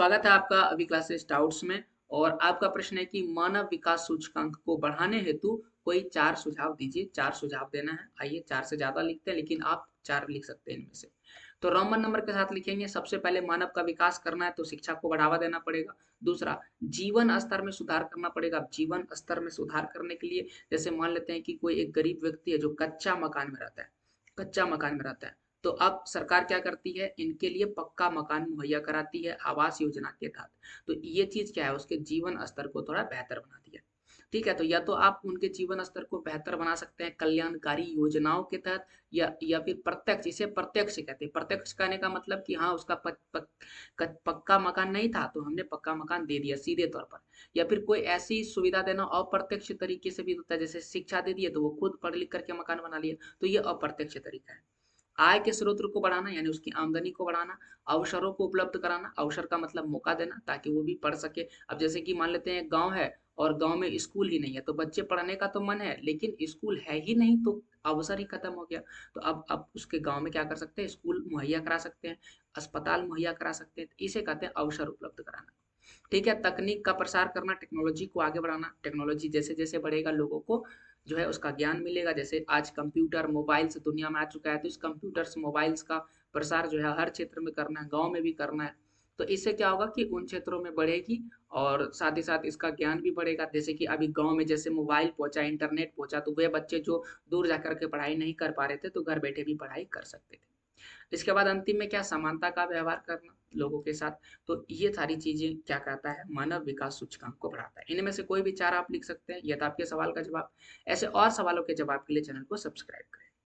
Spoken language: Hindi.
स्वागत है आपका अभी क्लासेस डाउट्स में। और आपका प्रश्न है कि मानव विकास सूचकांक को बढ़ाने हेतु कोई 4 सुझाव दीजिए। 4 सुझाव देना है। आइए 4 से ज़्यादा लिखते हैं, लेकिन आप 4 लिख सकते हैं इनमें से। तो रोमन नंबर के साथ लिखेंगे। सबसे पहले मानव का विकास करना है तो शिक्षा को बढ़ावा देना पड़ेगा। दूसरा, जीवन स्तर में सुधार करना पड़ेगा। अब जीवन स्तर में सुधार करने के लिए जैसे मान लेते हैं कि कोई एक गरीब व्यक्ति है जो कच्चा मकान में रहता है, कच्चा मकान में रहता है, तो अब सरकार क्या करती है, इनके लिए पक्का मकान मुहैया कराती है आवास योजना के तहत। तो ये चीज क्या है, उसके जीवन स्तर को थोड़ा बेहतर बनाती है। ठीक है, तो या तो आप उनके जीवन स्तर को बेहतर बना सकते हैं कल्याणकारी योजनाओं के तहत, या फिर प्रत्यक्ष, इसे प्रत्यक्ष कहते हैं। प्रत्यक्ष कहने का मतलब कि हाँ, उसका पक्का मकान नहीं था तो हमने पक्का मकान दे दिया सीधे तौर पर। या फिर कोई ऐसी सुविधा देना अप्रत्यक्ष तरीके से भी होता है, जैसे शिक्षा दे दी है तो वो खुद पढ़ लिख करके मकान बना लिया, तो ये अप्रत्यक्ष तरीका है। आय के स्रोत को बढ़ाना यानी उसकी आमदनी को बढ़ाना। अवसरों को उपलब्ध कराना, अवसर का मतलब मौका देना ताकि वो भी पढ़ सके। अब जैसे कि मान लेते हैं एक गांव है और गांव में स्कूल ही नहीं है, तो बच्चे पढ़ने का तो मन है लेकिन स्कूल है ही नहीं, तो अवसर ही खत्म हो गया। तो अब उसके गांव में क्या कर सकते हैं, स्कूल मुहैया करा सकते हैं, अस्पताल मुहैया करा सकते हैं। तो इसे कहते हैं अवसर उपलब्ध कराना। ठीक है, तकनीक का प्रसार करना, टेक्नोलॉजी को आगे बढ़ाना। टेक्नोलॉजी जैसे जैसे बढ़ेगा लोगों को जो है उसका ज्ञान मिलेगा। जैसे आज कंप्यूटर मोबाइल्स दुनिया में आ चुका है, तो इस कंप्यूटर्स मोबाइल्स का प्रसार जो है हर क्षेत्र में करना है, गांव में भी करना है। तो इससे क्या होगा कि उन क्षेत्रों में बढ़ेगी और साथ ही साथ इसका ज्ञान भी बढ़ेगा। जैसे कि अभी गांव में जैसे मोबाइल पहुंचा, इंटरनेट पहुंचा, तो वे बच्चे जो दूर जाकर के पढ़ाई नहीं कर पा रहे थे तो घर बैठे भी पढ़ाई कर सकते थे। इसके बाद अंतिम में क्या, समानता का व्यवहार करना लोगों के साथ। तो ये सारी चीजें क्या कहता है, मानव विकास सूचकांक को बढ़ाता है। इनमें से कोई भी चार आप लिख सकते हैं। यह था आपके सवाल का जवाब। ऐसे और सवालों के जवाब के लिए चैनल को सब्सक्राइब करें।